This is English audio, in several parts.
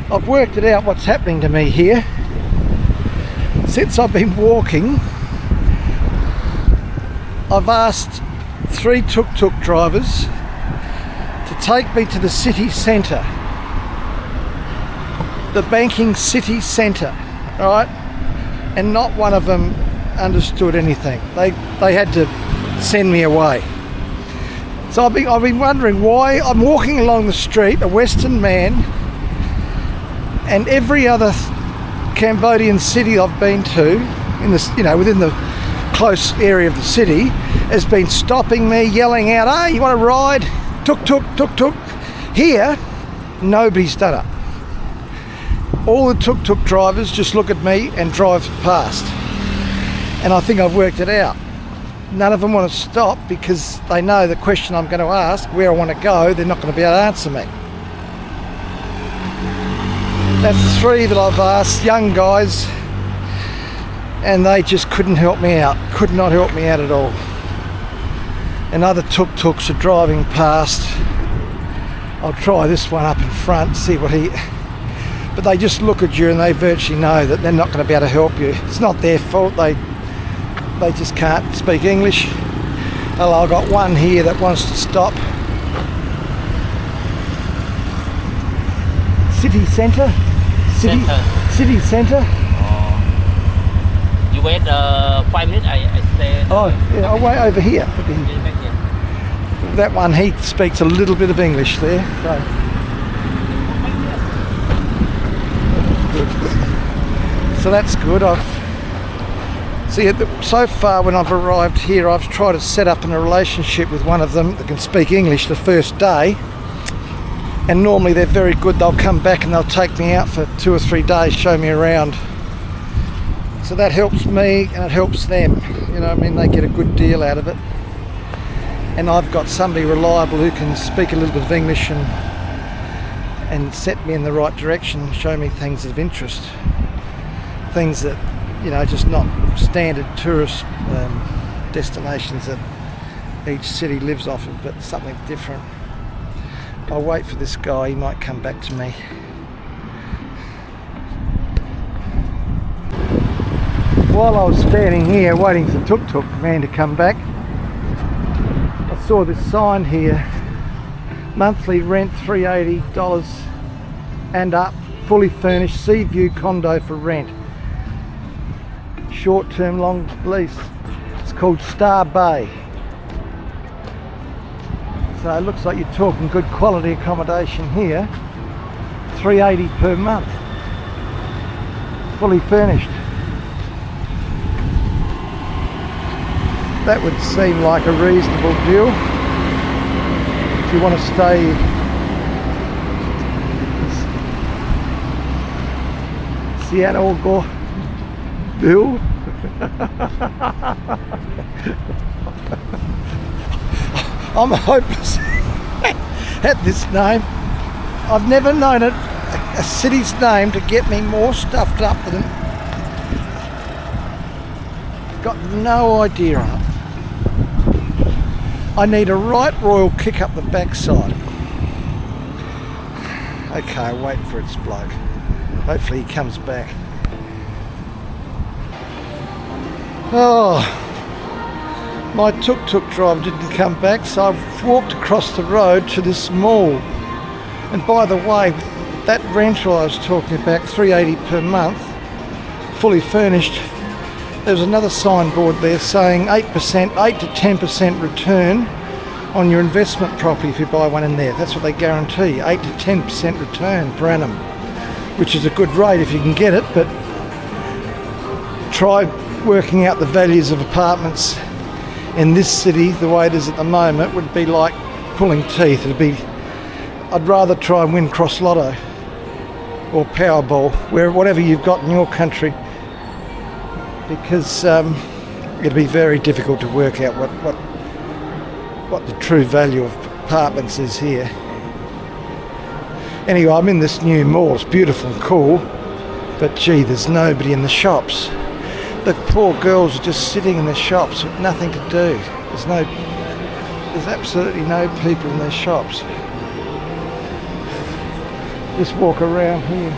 I've worked it out what's happening to me here. Since I've been walking, I've asked 3 tuk-tuk drivers to take me to the city centre, the banking city centre, right? And not one of them understood anything. They had to send me away. So I've been wondering why I'm walking along the street, a Western man, and every other Cambodian city I've been to, in this, within the close area of the city, has been stopping me, yelling out, "Hey, you want to ride? Tuk tuk, tuk tuk." Here, nobody's done it. All the tuk tuk drivers just look at me and drive past. And I think I've worked it out. None of them want to stop because they know the question I'm going to ask, where I want to go, they're not going to be able to answer me. That's 3 that I've asked, young guys, and they just couldn't help me out. Could not help me out at all. And other tuk-tuks are driving past. I'll try this one up in front, see what he... But they just look at you and they virtually know that they're not going to be able to help you. It's not their fault, they just can't speak English. Well, I've got one here that wants to stop. City centre? City centre. You wait 5 minutes, I stay. Oh, yeah, I'll wait over here. That one, he speaks a little bit of English there. So that's good. So far when I've arrived here, I've tried to set up a relationship with one of them that can speak English the first day. And normally they're very good. They'll come back and they'll take me out for 2 or 3 days, show me around. So that helps me and it helps them. They get a good deal out of it. And I've got somebody reliable who can speak a little bit of English and set me in the right direction, show me things of interest. Things that, just not standard tourist destinations that each city lives off of, but something different. I'll wait for this guy, he might come back to me. While I was standing here waiting for the tuk-tuk man to come back, I saw this sign here, monthly rent $380 and up, fully furnished, sea view condo for rent. Short-term, long lease. It's called Star Bay. So it looks like you're talking good quality accommodation here. $380 per month. Fully furnished. That would seem like a reasonable deal. If you want to stay Sihanoukville. I'm hopeless at this name. I've never known a city's name to get me more stuffed up than I've got no idea on it. I need a right royal kick up the backside. Okay, wait for its bloke. Hopefully he comes back. Oh, my tuk-tuk driver didn't come back, so I've walked across the road to this mall. And by the way, that rental I was talking about, $380 per month, fully furnished, there's another signboard there saying 8% to 10% return on your investment property if you buy one in there. That's what they guarantee, 8 to 10% return per annum, which is a good rate if you can get it, but try working out the values of apartments in this city the way it is at the moment would be like pulling teeth. I'd rather try and win Cross Lotto or Powerball, whatever you've got in your country, because it'd be very difficult to work out what the true value of apartments is here. Anyway, I'm in this new mall. It's beautiful and cool, but gee, there's nobody in the shops. The poor girls are just sitting in the shops with nothing to do. There's absolutely no people in their shops. Just walk around here.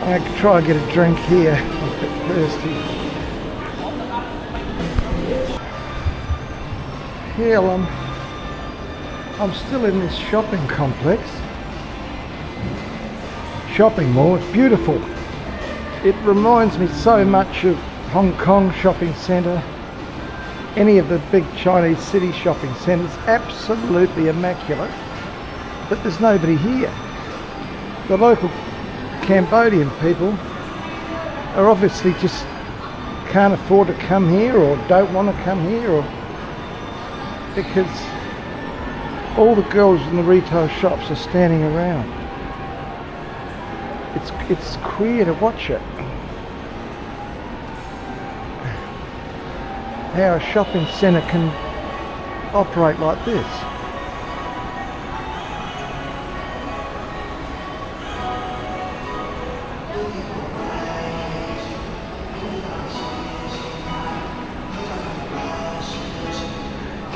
I could try and get a drink here. I'm a bit thirsty. Here I'm still in this shopping complex. Shopping mall, it's beautiful. It reminds me so much of Hong Kong shopping centre. Any of the big Chinese city shopping centres, absolutely immaculate, but there's nobody here. The local Cambodian people are obviously just can't afford to come here or don't want to come here, or because all the girls in the retail shops are standing around. It's queer to watch it. How a shopping centre can operate like this.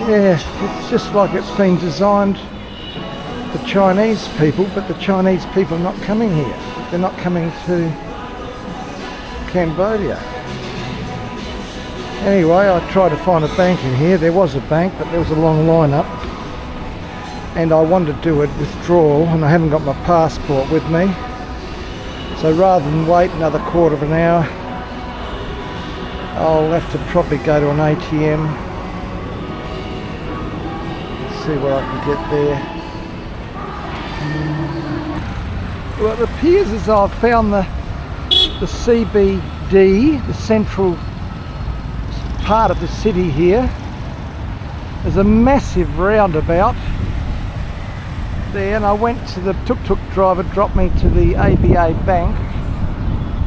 Yeah, it's just like it's been designed for Chinese people, but the Chinese people are not coming here. They're not coming to Cambodia. Anyway, I tried to find a bank in here. There was a bank, but there was a long line up. And I wanted to do a withdrawal, and I haven't got my passport with me. So rather than wait another quarter of an hour, I'll have to probably go to an ATM. See what I can get there. Well, it appears as though I've found the CBD, the central part of the city here. There's a massive roundabout there, and I went to the tuk-tuk driver, dropped me to the ABA bank,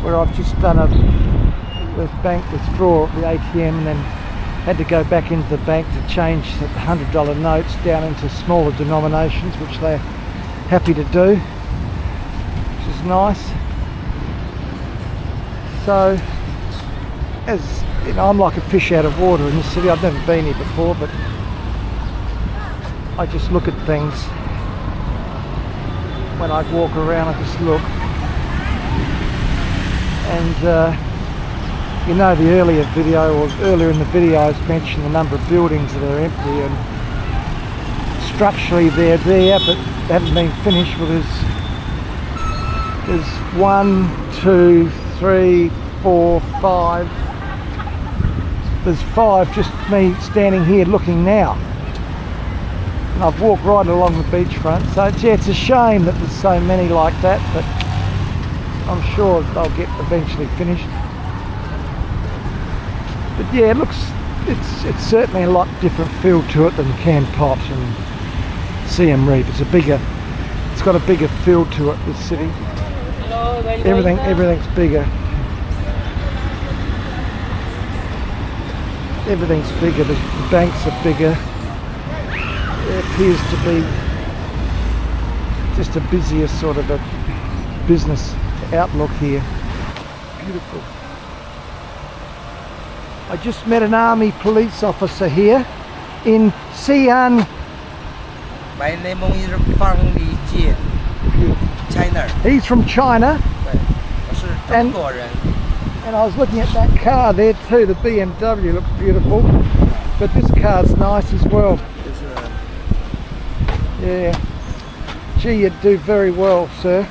where I've just done a bank withdrawal at the ATM, and then had to go back into the bank to change the $100 notes down into smaller denominations, which they're happy to do, which is nice. So, as you know, I'm like a fish out of water in this city. I've never been here before, but I just look at things. When I walk around, I just look. And you know, the earlier in the video I mentioned the number of buildings that are empty, and structurally they're there but they haven't been finished. Well, there's 1, 2, 3, 4, 5. There's 5 just me standing here looking now. And I've walked right along the beachfront, so it's a shame that there's so many like that, but I'm sure they'll get eventually finished. But yeah, it's certainly a lot different feel to it than Kampot and Siem Reap. It's got a bigger feel to it, this city. Everything's bigger. Everything's bigger. The banks are bigger. It appears to be just a busier sort of a business outlook here. Beautiful. I just met an army police officer here in Xi'an. My name is Fang Li Jian. China. He's from China. And I was looking at that car there too. The BMW looks beautiful, but this car's nice as well. Yeah. Gee, you do very well, sir.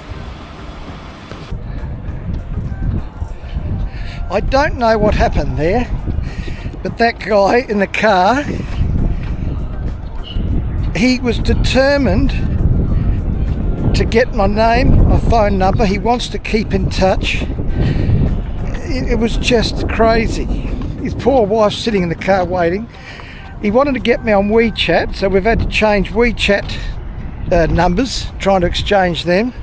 I don't know what happened there, but that guy in the car, he was determined to get my name, my phone number. He wants to keep in touch. It was just crazy. His poor wife's sitting in the car waiting. He wanted to get me on WeChat, so we've had to change WeChat numbers, trying to exchange them.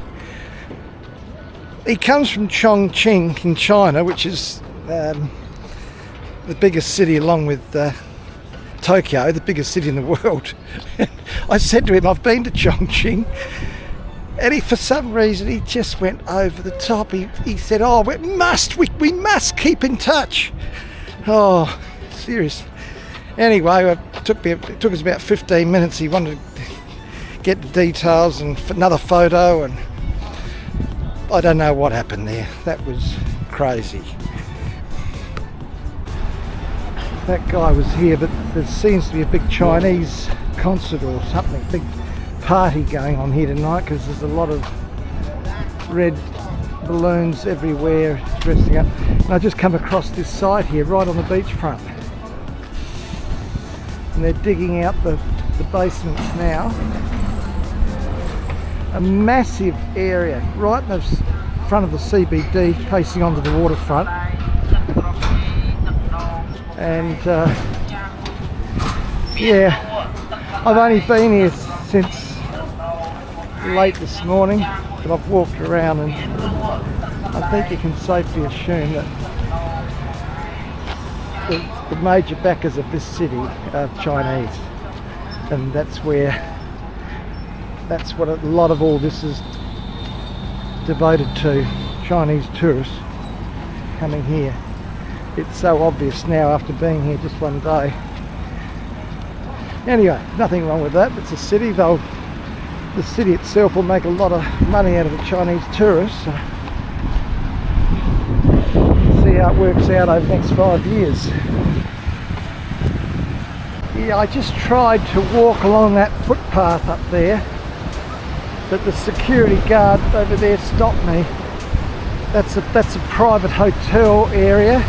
He comes from Chongqing in China, which is the biggest city along with Tokyo, the biggest city in the world. I said to him, I've been to Chongqing, and for some reason he just went over the top. He said, oh, we must keep in touch. Oh, serious. Anyway, it took us about 15 minutes. He wanted to get the details and another photo, and I don't know what happened there. That was crazy. That guy was here, but there seems to be a big Chinese concert or something, big party going on here tonight, because there's a lot of red balloons everywhere dressing up. And I just come across this site here right on the beachfront, and they're digging out the basements now. A massive area right in the front of the CBD facing onto the waterfront, and yeah, I've only been here since late this morning, but I've walked around, and I think you can safely assume that the major backers of this city are Chinese, and that's what a lot of all this is devoted to, Chinese tourists coming here. It's so obvious now after being here just one day. Anyway, nothing wrong with that. It's a city, though. The city itself will make a lot of money out of the Chinese tourists. So see how it works out over the next 5 years. Yeah, I just tried to walk along that footpath up there, but the security guard over there stopped me. That's a private hotel area,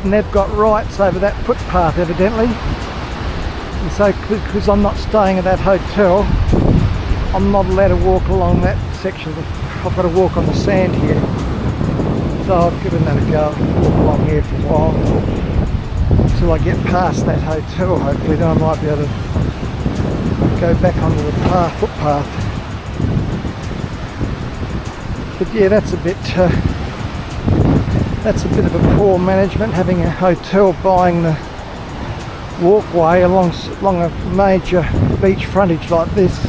and they've got rights over that footpath evidently. And so, because I'm not staying at that hotel, I'm not allowed to walk along that section. I've got to walk on the sand here. So I've given that a go. Walk along here for a while until I get past that hotel. Hopefully, then I might be able to go back onto the footpath. But yeah, that's a bit of a poor management, having a hotel buying the walkway along a major beach frontage like this.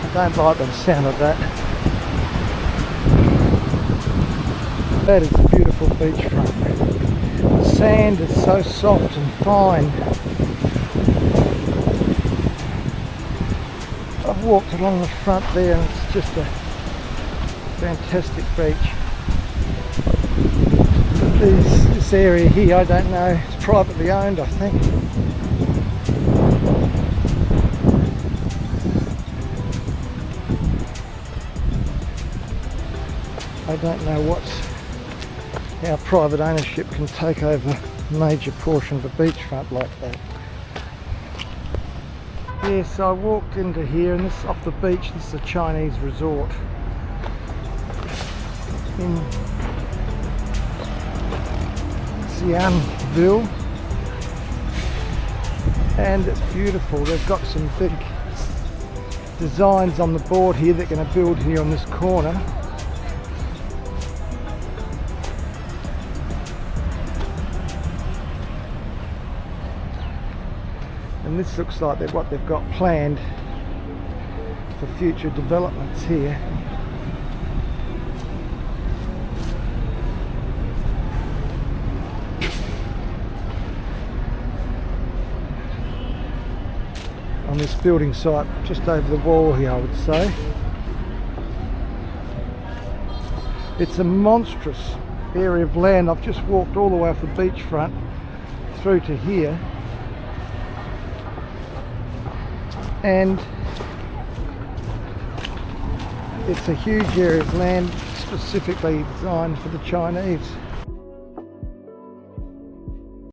I don't like the sound of that. That is a beautiful beachfront. The sand is so soft and fine. I've walked along the front there, and it's just a fantastic beach. But this area here, I don't know, it's privately owned, I think. I don't know how private ownership can take over a major portion of the beachfront like that. Yes, I walked into here, and this off the beach. This is a Chinese resort in Sihanoukville, and it's beautiful. They've got some big designs on the board here they're going to build here on this corner. And this looks like what they've got planned for future developments here. On this building site just over the wall here, I would say. It's a monstrous area of land. I've just walked all the way off the beachfront through to here, and it's a huge area of land specifically designed for the Chinese.